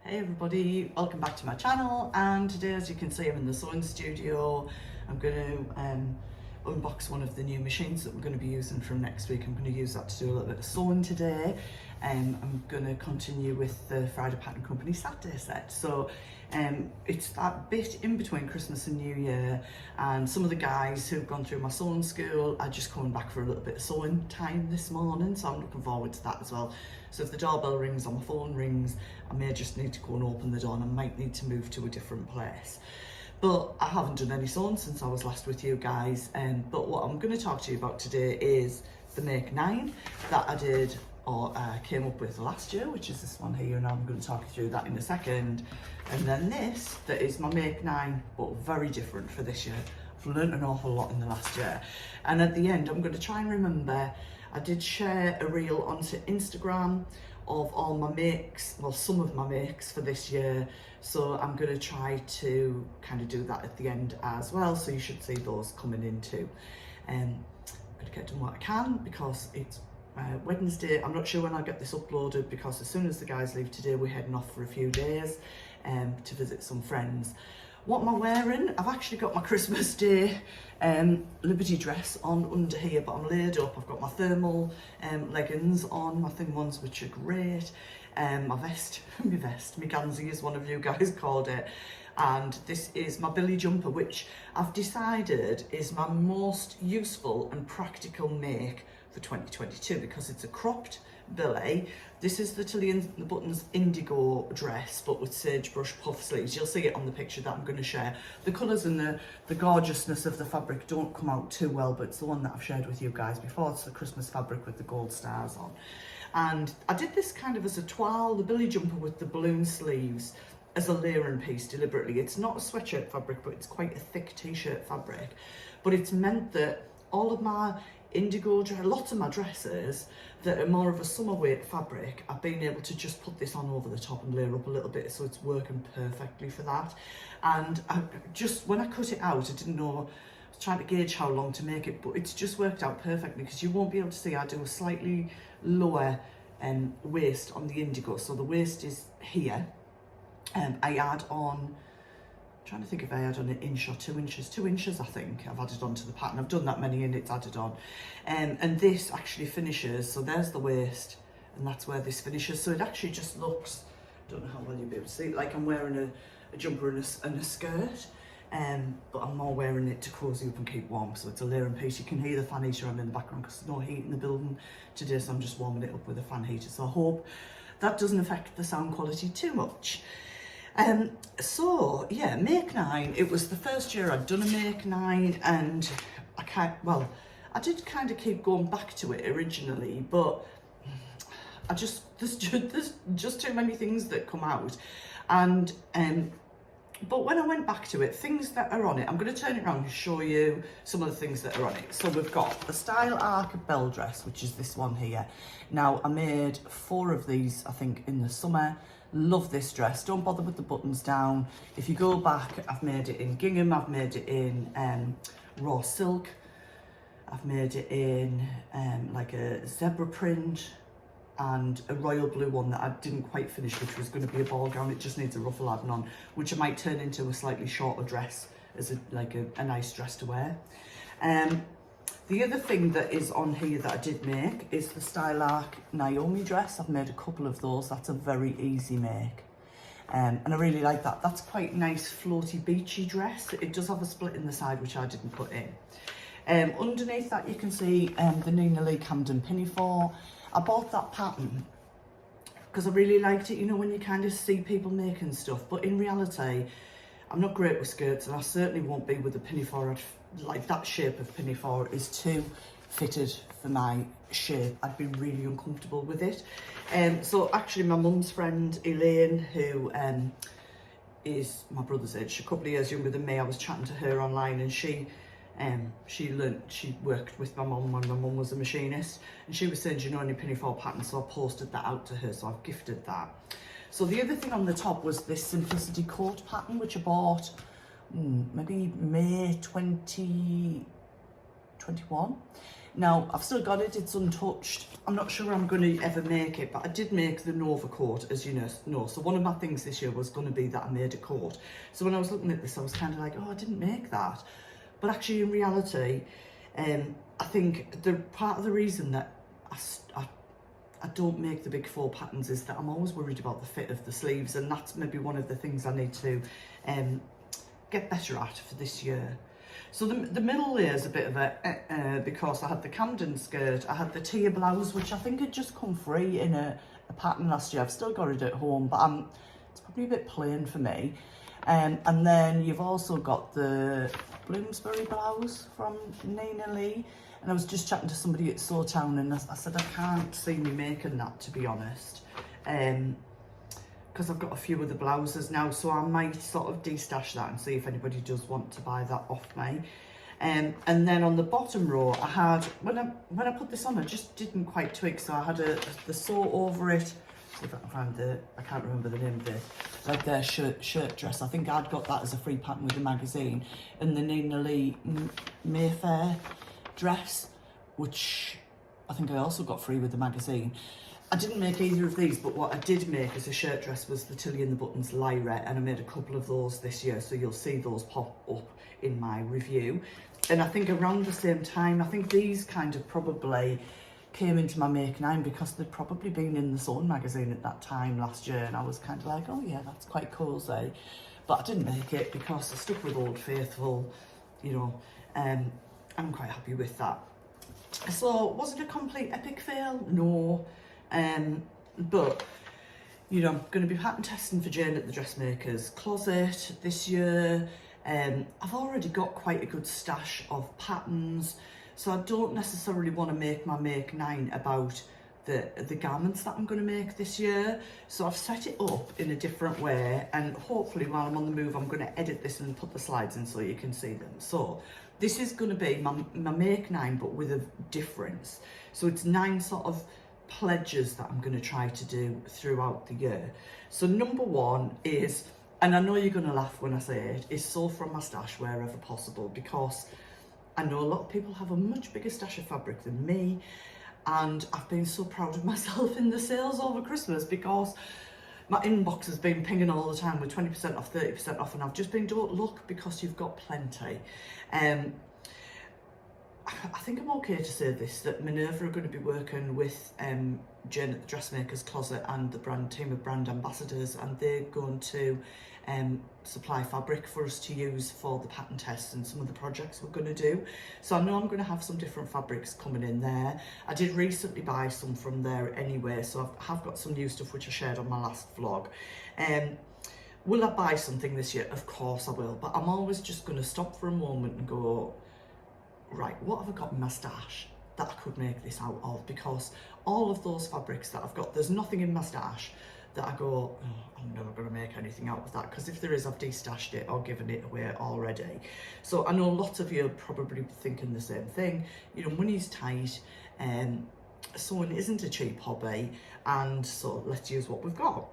Hey everybody, welcome back to my channel, and today, as you can see, I'm in the sewing studio. I'm going to unbox one of the new machines that we're going to be using from next week. I'm going to use that to do a little bit of sewing today. I'm going to continue with the Friday Pattern Company Saturday set. So it's that bit in between Christmas and New Year, and some of the guys who've gone through my sewing school are just coming back for a little bit of sewing time this morning, so I'm looking forward to that as well. So if the doorbell rings or my phone rings, I may just need to go and open the door, and I might need to move to a different place. But I haven't done any sewing since I was last with you guys. But what I'm going to talk to you about today is the Make 9 that I did, or came up with last year, which is this one here, and I'm going to talk you through that in a second. And then this, that is my Make 9, but very different for this year. I've learned an awful lot in the last year. And at the end, I'm going to try and remember, I did share a reel onto Instagram of all my makes, well, some of my makes for this year. So I'm going to try to kind of do that at the end as well. So you should see those coming in too. I'm going to get done what I can because it's Wednesday. I'm not sure when I'll get this uploaded, because as soon as the guys leave today, we're heading off for a few days to visit some friends. What am I wearing? I've actually got my Christmas Day Liberty dress on under here, but I'm laid up. I've got my thermal leggings on, my thin ones, which are great. My vest, my Gansey, as one of you guys called it. And this is my Billy jumper, which I've decided is my most useful and practical make for 2022, because it's a cropped Billy. This is the Tilly and the Buttons indigo dress, but with sagebrush puff sleeves. You'll see it on the picture that I'm going to share. The colours and the gorgeousness of the fabric don't come out too well, but it's the one that I've shared with you guys before. It's the Christmas fabric with the gold stars on. And I did this kind of as a toile, the Billy jumper with the balloon sleeves, as a layering piece deliberately. It's not a sweatshirt fabric, but it's quite a thick t-shirt fabric. But it's meant that all of my indigo, lots of my dresses that are more of a summer weight fabric, I've been able to just put this on over the top and layer up a little bit, so it's working perfectly for that. And when I cut it out, I didn't know, I was trying to gauge how long to make it, but it's just worked out perfectly, because you won't be able to see, I do a slightly lower waist on the indigo, so the waist is here. I add on, I'm trying to think if I add on an inch or 2 inches, 2 inches I think I've added on to the pattern. I've done that many and it's added on. And this actually finishes, so there's the waist and that's where this finishes. So it actually just looks, I don't know how well you'll be able to see, like I'm wearing a jumper and a skirt, but I'm more wearing it to cozy up and keep warm. So it's a layering piece. You can hear the fan heater on in the background because there's no heat in the building today, so I'm just warming it up with a fan heater. So I hope that doesn't affect the sound quality too much. So yeah, Make 9, it was the first year I'd done a Make 9, and I did kind of keep going back to it originally, but there's just too many things that come out. And but when I went back to it, things that are on it, I'm going to turn it around and show you some of the things that are on it. So we've got the Style Arc bell dress, which is this one here. Now, I made 4 of these, I think, in the summer. Love this dress. Don't bother with the buttons down. If you go back, I've made it in gingham, I've made it in raw silk, I've made it in like a zebra print, and a royal blue one that I didn't quite finish, which was going to be a ball gown. It just needs a ruffle adding on, which I might turn into a slightly shorter dress as a nice dress to wear. The other thing that is on here that I did make is the Style Arc Naomi dress. I've made a couple of those. That's a very easy make. And I really like that. That's quite a nice floaty beachy dress. It does have a split in the side, which I didn't put in. Underneath that you can see the Nina Lee Camden Pinafore. I bought that pattern because I really liked it, you know, when you kind of see people making stuff, but in reality, I'm not great with skirts, and I certainly won't be with a pinafore. Like, that shape of pinafore is too fitted for my shape. I'd be really uncomfortable with it. So actually my mum's friend Elaine, who is my brother's age, a couple of years younger than me, I was chatting to her online, and she worked with my mum when my mum was a machinist, and she was saying, do you know any pinafore patterns? So I posted that out to her, so I've gifted that. So the other thing on the top was this Simplicity coat pattern, which I bought maybe May 2021. Now, I've still got it, it's untouched. I'm not sure I'm going to ever make it, but I did make the Nova coat, as you know. So one of my things this year was going to be that I made a coat. So when I was looking at this, I was kind of like, oh, I didn't make that. But actually, in reality, I think the part of the reason that I don't make the big four patterns is that I'm always worried about the fit of the sleeves, and that's maybe one of the things I need to get better at for this year. So the middle layer is a bit of a, because I had the Camden skirt, I had the Tia blouse, which I think had just come free in a pattern last year. I've still got it at home, but it's probably a bit plain for me. And then you've also got the Bloomsbury blouse from Nina Lee. And I was just chatting to somebody at Sawtown, and I said I can't see me making that, to be honest. Because I've got a few of the blouses now, so I might sort of de-stash that and see if anybody does want to buy that off me. And then on the bottom row, I had, when I put this on, I just didn't quite twig, so I had the sew over it. See if I can find I can't remember the name of it, like their shirt dress. I think I'd got that as a free pattern with the magazine, and the Nina Lee Mayfair dress, which I think I also got free with the magazine. I didn't make either of these, but what I did make as a shirt dress was the Tilly and the Buttons Lyra, and I made a couple of those this year, so you'll see those pop up in my review. And I think around the same time, I think these kind of probably came into my Make 9 because they'd probably been in the Sewing magazine at that time last year, and I was kind of like, oh yeah, that's quite cosy. But I didn't make it because I stuck with Old Faithful, you know, I'm quite happy with that. So was it a complete epic fail? No. But you know, I'm going to be pattern testing for Jane at the Dressmaker's Closet this year. I've already got quite a good stash of patterns, so I don't necessarily want to make my Make 9 about the garments that I'm going to make this year. So I've set it up in a different way, and hopefully while I'm on the move I'm going to edit this and put the slides in so you can see them. So this is going to be my Make 9, but with a difference. So it's 9 sort of pledges that I'm going to try to do throughout the year. So number 1 is, and I know you're going to laugh when I say it, is sew from my stash wherever possible, because I know a lot of people have a much bigger stash of fabric than me, and I've been so proud of myself in the sales over Christmas because my inbox has been pinging all the time with 20% off, 30% off, and I've just been, don't look because you've got plenty. I think I'm okay to say this, that Minerva are going to be working with Jane at the Dressmaker's Closet and the team of brand ambassadors, and they're going to supply fabric for us to use for the pattern tests and some of the projects we're going to do. So I know I'm going to have some different fabrics coming in there. I did recently buy some from there anyway, so I have got some new stuff which I shared on my last vlog. Will I buy something this year? Of course I will, but I'm always just going to stop for a moment and go, right, what have I got in my stash that I could make this out of? Because all of those fabrics that I've got, there's nothing in my stash that I go, oh, I'm never going to make anything out of that, because if there is, I've de-stashed it or given it away already. So I know lots of you are probably thinking the same thing. You know, money's tight, sewing isn't a cheap hobby, and so let's use what we've got.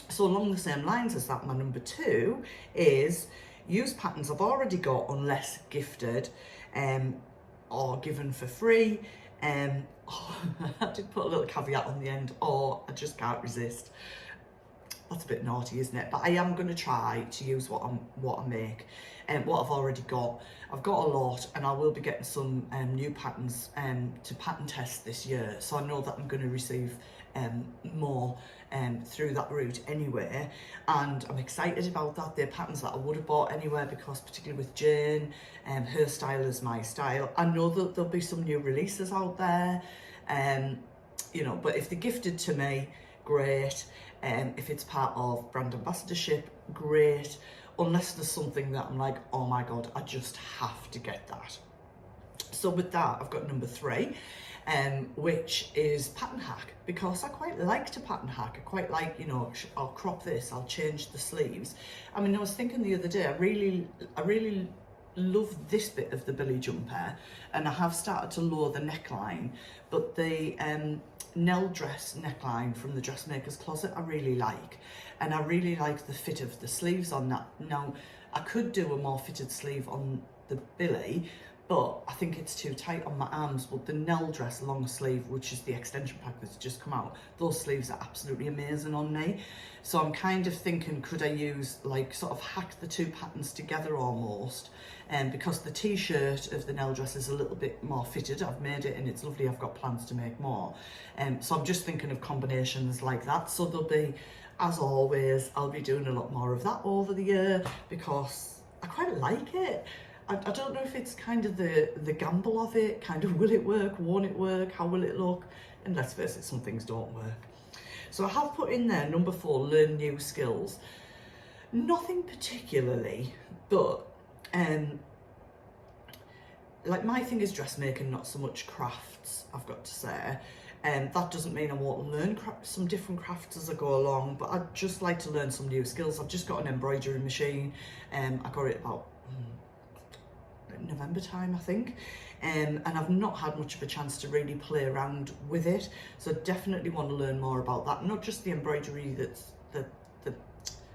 So along the same lines as that, my number 2 is use patterns I've already got unless gifted or given for free. I did put a little caveat on the end, or I just can't resist. That's a bit naughty, isn't it? But I am going to try to use what I make and what I've already got. I've got a lot, and I will be getting some new patterns to pattern test this year. So I know that I'm going to receive more through that route anyway, and I'm excited about that. They're patterns that I would have bought anyway, because particularly with Jane, her style is my style. I know that there'll be some new releases out there, you know, but if they're gifted to me, great. If it's part of brand ambassadorship, great. Unless there's something that I'm like, oh my God, I just have to get that. So with that, I've got number 3, which is pattern hack, because I quite like to pattern hack. I quite like, you know, I'll crop this, I'll change the sleeves. I mean, I was thinking the other day, I really love this bit of the Billy jumper, and I have started to lower the neckline, but the Nell dress neckline from the Dressmaker's Closet I really like, and I really like the fit of the sleeves on that. Now, I could do a more fitted sleeve on the Billy, but I think it's too tight on my arms. But the Nell dress long sleeve, which is the extension pack that's just come out, those sleeves are absolutely amazing on me. So I'm kind of thinking, could I use, like, sort of hack the two patterns together almost, and because the t-shirt of the Nell dress is a little bit more fitted, I've made it and it's lovely, I've got plans to make more, so I'm just thinking of combinations like that. So there'll be, as always, I'll be doing a lot more of that over the year because I quite like it. I don't know if it's kind of the gamble of it, kind of will it work, won't it work, how will it look, and let's face it, some things don't work. So I have put in there number 4, learn new skills. Nothing particularly, but like, my thing is dressmaking, not so much crafts, I've got to say. That doesn't mean I won't learn some different crafts as I go along, but I'd just like to learn some new skills. I've just got an embroidery machine, I got it about November time, I think, and I've not had much of a chance to really play around with it, so I definitely want to learn more about that, not just the embroidery, that's the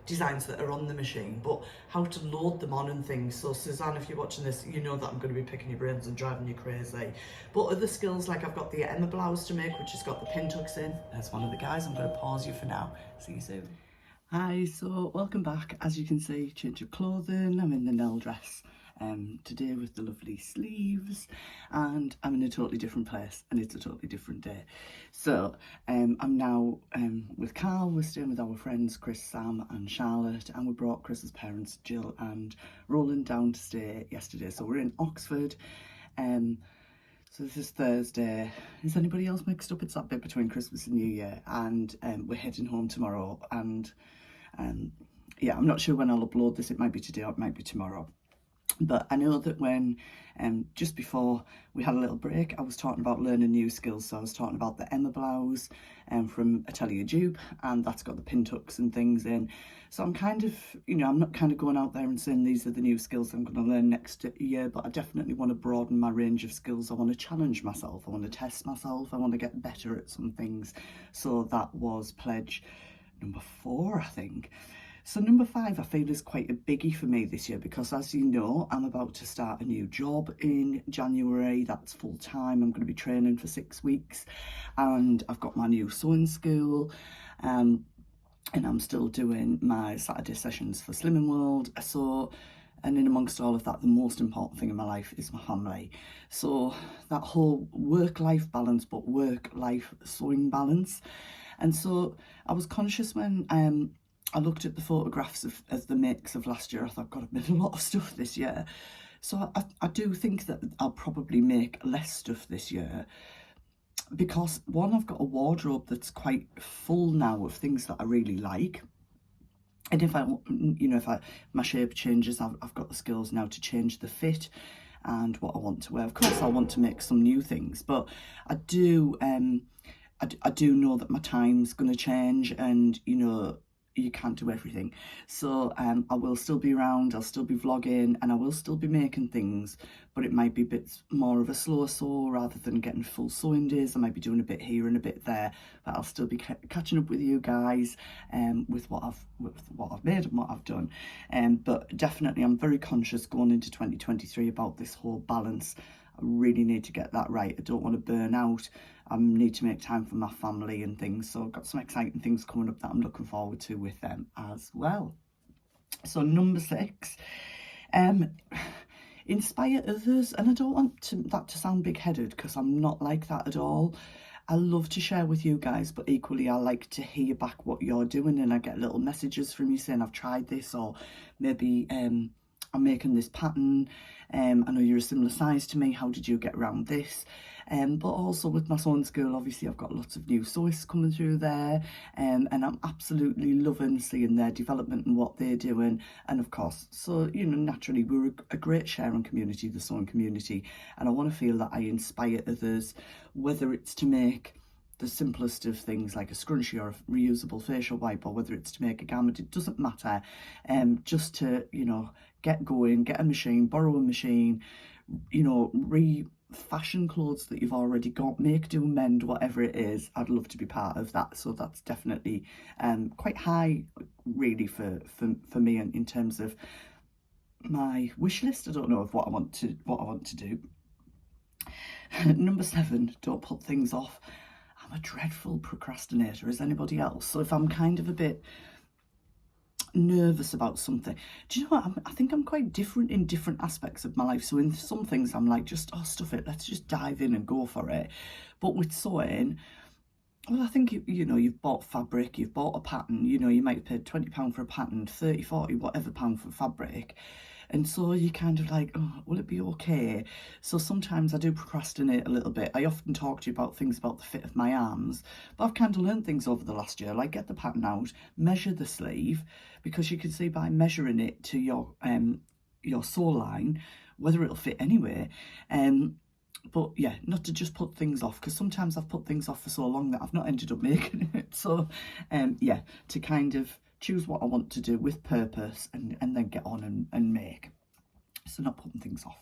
designs that are on the machine, but how to load them on and things. So Suzanne, if you're watching this, you know that I'm going to be picking your brains and driving you crazy. But other skills, like I've got the Emma blouse to make, which has got the pin tucks in. There's one of the guys. I'm going to pause you for now. See you soon. Hi, so welcome back. As you can see, change of clothing. I'm in the Nell dress today with the lovely sleeves, and I'm in a totally different place and it's a totally different day. So I'm now with Carl. We're staying with our friends Chris, Sam and Charlotte, and we brought Chris's parents Jill and Roland down to stay yesterday. So we're in Oxford. So this is Thursday. Is anybody else mixed up? It's that bit between Christmas and New Year, and we're heading home tomorrow. And yeah, I'm not sure when I'll upload this. It might be today or it might be tomorrow. But I know that when, just before we had a little break, I was talking about learning new skills. So I was talking about the Emma blouse from Atelier Dupe, and that's got the pin tucks and things in. So I'm kind of, you know, I'm not kind of going out there and saying these are the new skills I'm going to learn next year, but I definitely want to broaden my range of skills. I want to challenge myself. I want to test myself. I want to get better at some things. So that was pledge number 4, I think. So number 5, I feel, is quite a biggie for me this year because, as you know, I'm about to start a new job in January. That's full time. I'm going to be training for 6 weeks, and I've got my new sewing school, and I'm still doing my Saturday sessions for Slimming World. So, and in amongst all of that, the most important thing in my life is my family. So that whole work-life balance, but work-life sewing balance. And so I was conscious when I looked at the photographs of the mix of last year. I thought, God, I've made a lot of stuff this year. So I do think that I'll probably make less stuff this year because, one, I've got a wardrobe that's quite full now of things that I really like. And if my shape changes, I've got the skills now to change the fit and what I want to wear. Of course, I want to make some new things, but I do know that my time's going to change, and, you know, you can't do everything. So I will still be around, I'll still be vlogging, and I will still be making things, but it might be bits more of a slower sew rather than getting full sewing days. I might be doing a bit here and a bit there, but I'll still be catching up with you guys with what I've made and what I've done. But definitely I'm very conscious going into 2023 about this whole balance. I really need to get that right. I don't want to burn out. I need to make time for my family and things. So I've got some exciting things coming up that I'm looking forward to with them as well. So number 6, inspire others. And I don't want that to sound big-headed, because I'm not like that at all. I love to share with you guys, but equally I like to hear back what you're doing, and I get little messages from you saying, I've tried this, or maybe I'm making this pattern. I know you're a similar size to me. How did you get around this? But also with my sewing school, obviously I've got lots of new sewists coming through there, and I'm absolutely loving seeing their development and what they're doing. And of course, so, you know, naturally we're a great sharing community, the sewing community, and I want to feel that I inspire others, whether it's to make the simplest of things like a scrunchie or a reusable facial wipe, or whether it's to make a garment, it doesn't matter. Just to, you know, get going, get a machine, borrow a machine, you know, refashion clothes that you've already got, make, do, mend, whatever it is. I'd love to be part of that. So that's definitely quite high really for me in terms of my wish list. I don't know of what I want to do. Number 7, don't put things off. I'm a dreadful procrastinator. Is anybody else? So if I'm kind of a bit nervous about something, do you know what, I think I'm quite different in different aspects of my life. So in some things I'm like, just stuff it, let's just dive in and go for it. But with sewing, well, I think you know, you've bought fabric, you've bought a pattern, you know, you might pay £20 for a pattern, 30, 40, whatever pound for fabric. And so you're kind of like, oh, will it be okay? So sometimes I do procrastinate a little bit. I often talk to you about things about the fit of my arms, but I've kind of learned things over the last year, like get the pattern out, measure the sleeve, because you can see by measuring it to your sew line whether it'll fit anyway. But yeah, not to just put things off, because sometimes I've put things off for so long that I've not ended up making it. So yeah, to kind of choose what I want to do with purpose and then get on and make. So not putting things off.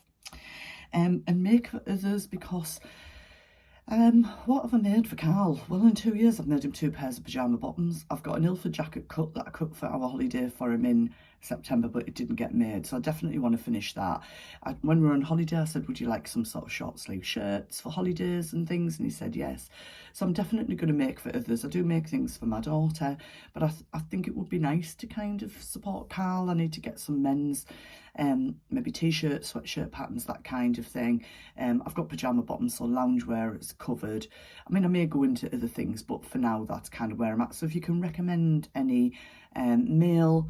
And make for others, because what have I made for Carl? Well, in 2 years I've made him 2 pairs of pyjama bottoms. I've got an Ilford jacket cut that I cut for our holiday for him in September, but it didn't get made, so I definitely want to finish that. When we were on holiday, I said, would you like some sort of short sleeve shirts for holidays and things? And he said yes. So I'm definitely going to make for others. I do make things for my daughter, but I think it would be nice to kind of support Carl. I need to get some men's maybe t-shirts, sweatshirt patterns, that kind of thing. I've got pyjama bottoms, so loungewear is covered. I mean, I may go into other things, but for now that's kind of where I'm at. So if you can recommend any male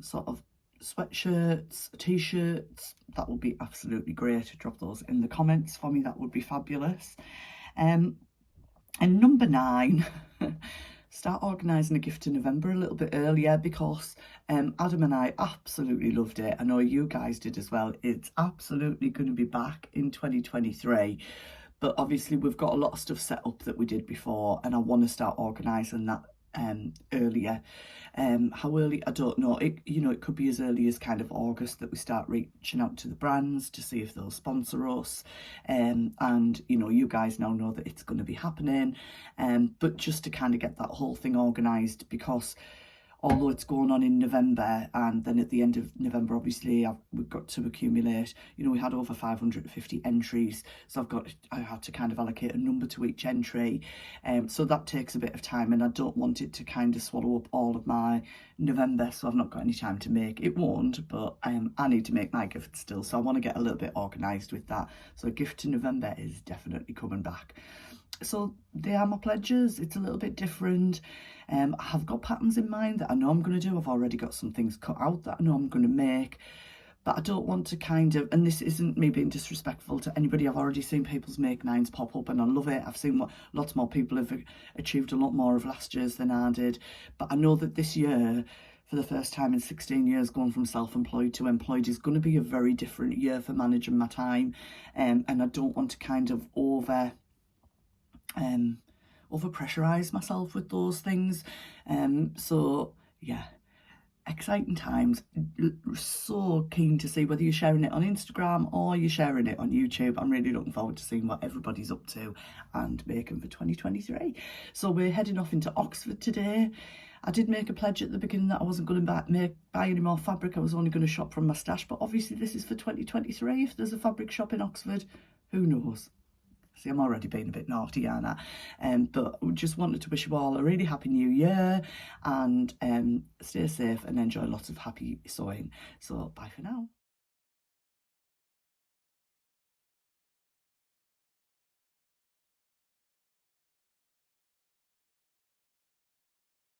sort of sweatshirts, t-shirts, that would be absolutely great. Drop those in the comments for me, that would be fabulous. And number 9, start organising a gift in November a little bit earlier, because Adam and I absolutely loved it. I know you guys did as well. It's absolutely going to be back in 2023. But obviously we've got a lot of stuff set up that we did before, and I want to start organising that earlier. How early, I don't know. It could be as early as kind of August that we start reaching out to the brands to see if they'll sponsor us. And you guys now know that it's going to be happening. But just to kind of get that whole thing organised, because although it's going on in November, and then at the end of November, obviously, we've got to accumulate, we had over 550 entries, so I had to kind of allocate a number to each entry, so that takes a bit of time, and I don't want it to kind of swallow up all of my November, so I've not got any time to make. It won't, but I need to make my gift still, so I want to get a little bit organised with that. So a gift to November is definitely coming back. So they are my pledges. It's a little bit different. I have got patterns in mind that I know I'm going to do. I've already got some things cut out that I know I'm going to make, but I don't want to kind of, and this isn't me being disrespectful to anybody, I've already seen people's make 9s pop up and I love it. I've seen what lots more people have achieved a lot more of last year's than I did, but I know that this year, for the first time in 16 years, going from self-employed to employed is going to be a very different year for managing my time, and I don't want to kind of over pressurize myself with those things. So yeah, exciting times. So keen to see whether you're sharing it on Instagram or you're sharing it on YouTube. I'm really looking forward to seeing what everybody's up to and making for 2023. So we're heading off into Oxford today. I did make a pledge at the beginning that I wasn't going to buy any more fabric. I was only going to shop from my stash, but obviously this is for 2023. If there's a fabric shop in Oxford, who knows? See, I'm already being a bit naughty, aren't I? But we just wanted to wish you all a really happy new year, and stay safe and enjoy lots of happy sewing. So bye for now.